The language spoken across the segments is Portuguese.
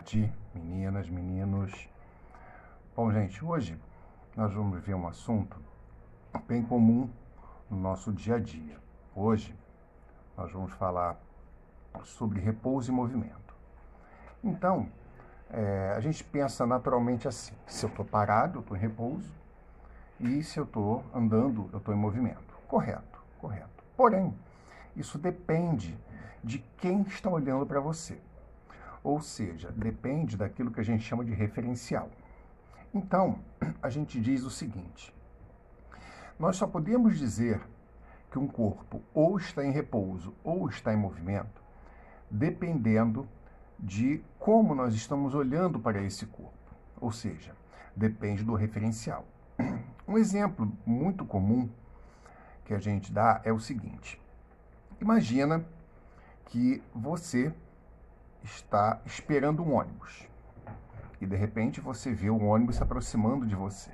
tarde, meninas, meninos. Bom, gente, hoje nós vamos ver um assunto bem comum no nosso dia a dia. Hoje nós vamos falar sobre repouso e movimento. Então, a gente pensa naturalmente assim: se eu estou parado, eu estou em repouso, e se eu estou andando, eu estou em movimento. Correto, correto. Porém, isso depende de quem está olhando para você. Ou seja, depende daquilo que a gente chama de referencial. Então, a gente diz o seguinte: nós só podemos dizer que um corpo ou está em repouso ou está em movimento dependendo de como nós estamos olhando para esse corpo. Ou seja, depende do referencial. Um exemplo muito comum que a gente dá é o seguinte: imagina que você está esperando um ônibus e de repente você vê o ônibus se aproximando de você.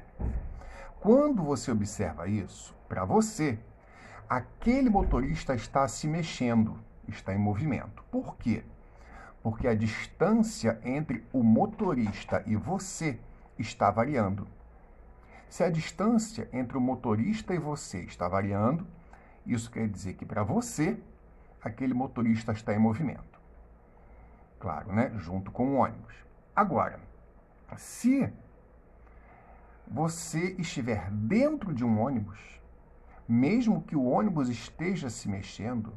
Quando você observa isso, para você, aquele motorista está se mexendo, está em movimento. Por quê? Porque a distância entre o motorista e você está variando. Se a distância entre o motorista e você está variando, isso quer dizer que para você, aquele motorista está em movimento. Claro, né? Junto com o ônibus. Agora, se você estiver dentro de um ônibus, mesmo que o ônibus esteja se mexendo,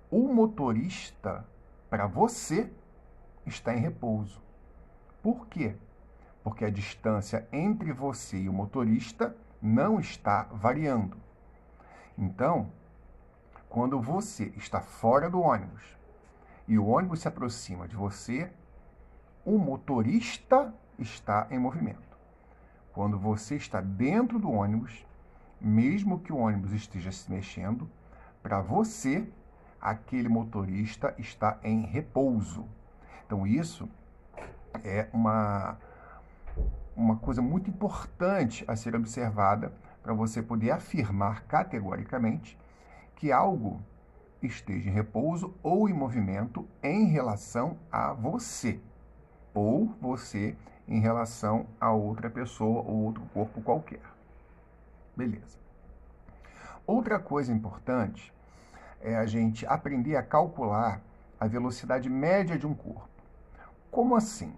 o motorista, para você, está em repouso. Por quê? Porque a distância entre você e o motorista não está variando. Então, quando você está fora do ônibus e o ônibus se aproxima de você, o motorista está em movimento. Quando você está dentro do ônibus, mesmo que o ônibus esteja se mexendo, para você, aquele motorista está em repouso. Então, isso é uma coisa muito importante a ser observada para você poder afirmar categoricamente que algo esteja em repouso ou em movimento em relação a você, ou você em relação a outra pessoa ou outro corpo qualquer. Beleza. Outra coisa importante é a gente aprender a calcular a velocidade média de um corpo. Como assim?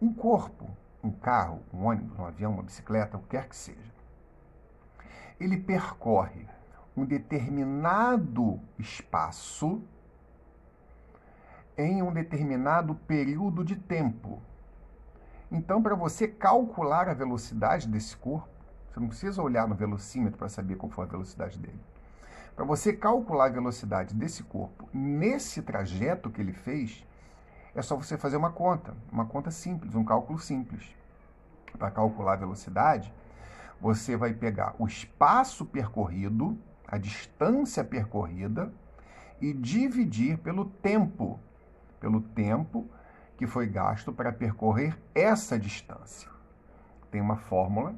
Um corpo, um carro, um ônibus, um avião, uma bicicleta, o que quer que seja, ele percorre um determinado espaço em um determinado período de tempo. Então, para você calcular a velocidade desse corpo, você não precisa olhar no velocímetro para saber qual foi a velocidade dele. Para você calcular a velocidade desse corpo nesse trajeto que ele fez, é só você fazer uma conta simples, um cálculo simples. Para calcular a velocidade, você vai pegar o espaço percorrido, a distância percorrida, e dividir pelo tempo que foi gasto para percorrer essa distância. Tem uma fórmula,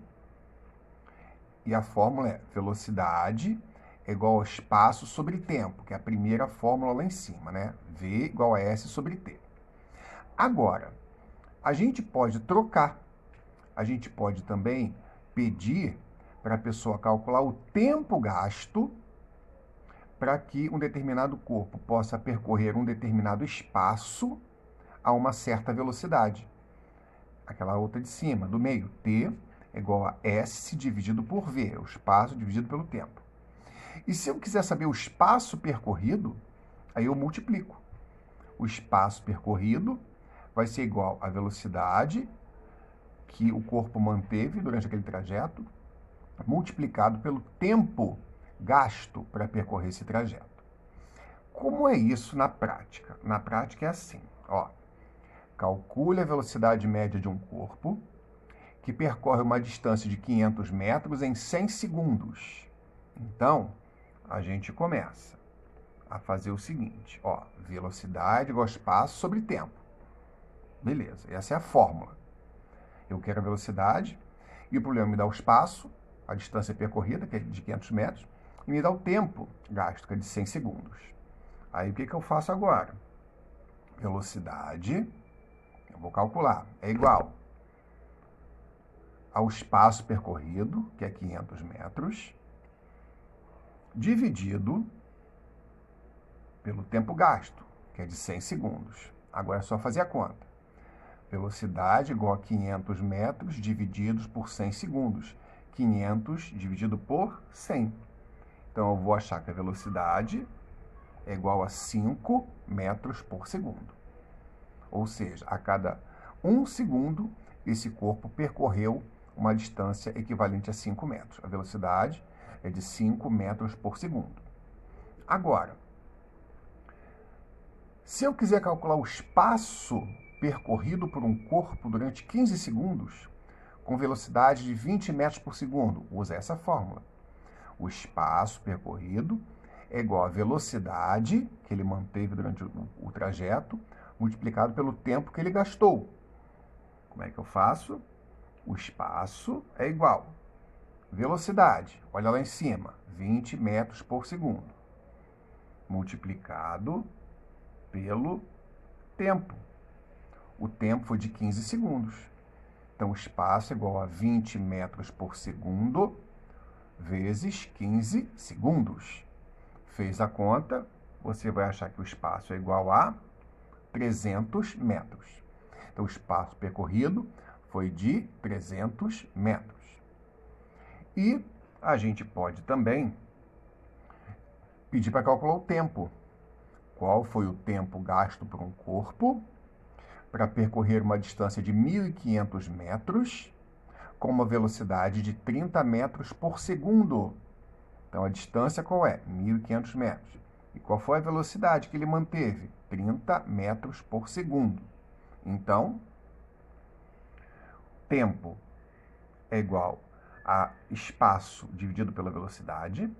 e a fórmula é velocidade é igual ao espaço sobre tempo, que é a primeira fórmula lá em cima, né? V igual a S sobre T. Agora, a gente pode trocar, a gente pode também pedir para a pessoa calcular o tempo gasto para que um determinado corpo possa percorrer um determinado espaço a uma certa velocidade. Aquela outra de cima, do meio, T é igual a S dividido por V, é o espaço dividido pelo tempo. E se eu quiser saber o espaço percorrido, aí eu multiplico. O espaço percorrido vai ser igual à velocidade que o corpo manteve durante aquele trajeto, multiplicado pelo tempo gasto para percorrer esse trajeto. Como é isso na prática? Na prática é assim, ó. Calcule a velocidade média de um corpo que percorre uma distância de 500 metros em 100 segundos. Então, a gente começa a fazer o seguinte, ó, velocidade igual a espaço sobre tempo. Beleza, essa é a fórmula. Eu quero a velocidade e o problema me dá o espaço, a distância percorrida, que é de 500 metros, e me dá o tempo gasto, que é de 100 segundos. Aí o que eu faço agora? Velocidade vou calcular. É igual ao espaço percorrido, que é 500 metros, dividido pelo tempo gasto, que é de 100 segundos. Agora é só fazer a conta. Velocidade igual a 500 metros divididos por 100 segundos. 500 dividido por 100. Então, eu vou achar que a velocidade é igual a 5 metros por segundo. Ou seja, a cada 1 segundo, esse corpo percorreu uma distância equivalente a 5 metros. A velocidade é de 5 metros por segundo. Agora, se eu quiser calcular o espaço percorrido por um corpo durante 15 segundos, com velocidade de 20 metros por segundo, usa essa fórmula. O espaço percorrido é igual à velocidade que ele manteve durante o trajeto, multiplicado pelo tempo que ele gastou. Como é que eu faço? O espaço é igual a velocidade, olha lá em cima, 20 metros por segundo, multiplicado pelo tempo. O tempo foi de 15 segundos. Então, o espaço é igual a 20 metros por segundo vezes 15 segundos. Fez a conta, você vai achar que o espaço é igual a 300 metros. Então, o espaço percorrido foi de 300 metros. E a gente pode também pedir para calcular o tempo. Qual foi o tempo gasto por um corpo para percorrer uma distância de 1.500 metros com uma velocidade de 30 metros por segundo? Então, a distância qual é? 1.500 metros. E qual foi a velocidade que ele manteve? 30 metros por segundo. Então, tempo é igual a espaço dividido pela velocidade.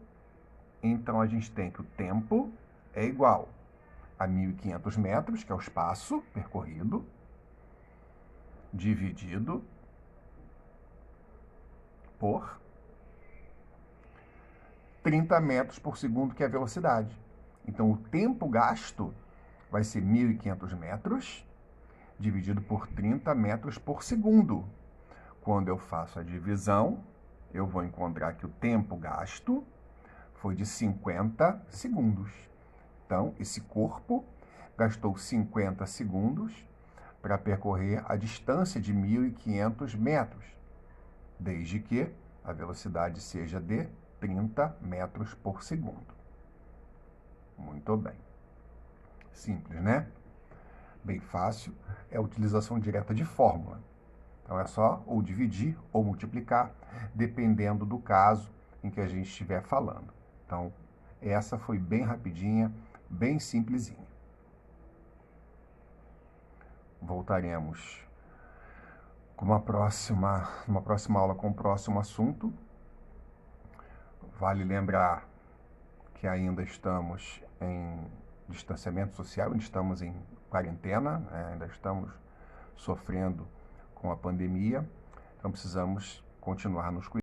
Então, a gente tem que o tempo é igual a 1.500 metros, que é o espaço percorrido, dividido por 30 metros por segundo, que é a velocidade. Então, o tempo gasto vai ser 1.500 metros dividido por 30 metros por segundo. Quando eu faço a divisão, eu vou encontrar que o tempo gasto foi de 50 segundos. Então, esse corpo gastou 50 segundos para percorrer a distância de 1.500 metros, desde que a velocidade seja de 30 metros por segundo. Muito bem. Simples, né? Bem fácil. É a utilização direta de fórmula. Então, é só ou dividir ou multiplicar, dependendo do caso em que a gente estiver falando. Então, essa foi bem rapidinha, bem simplesinha. Voltaremos com uma próxima aula com o próximo assunto. Vale lembrar que ainda estamos em distanciamento social, ainda estamos em quarentena, né? Ainda estamos sofrendo com a pandemia, então precisamos continuar nos cuidando.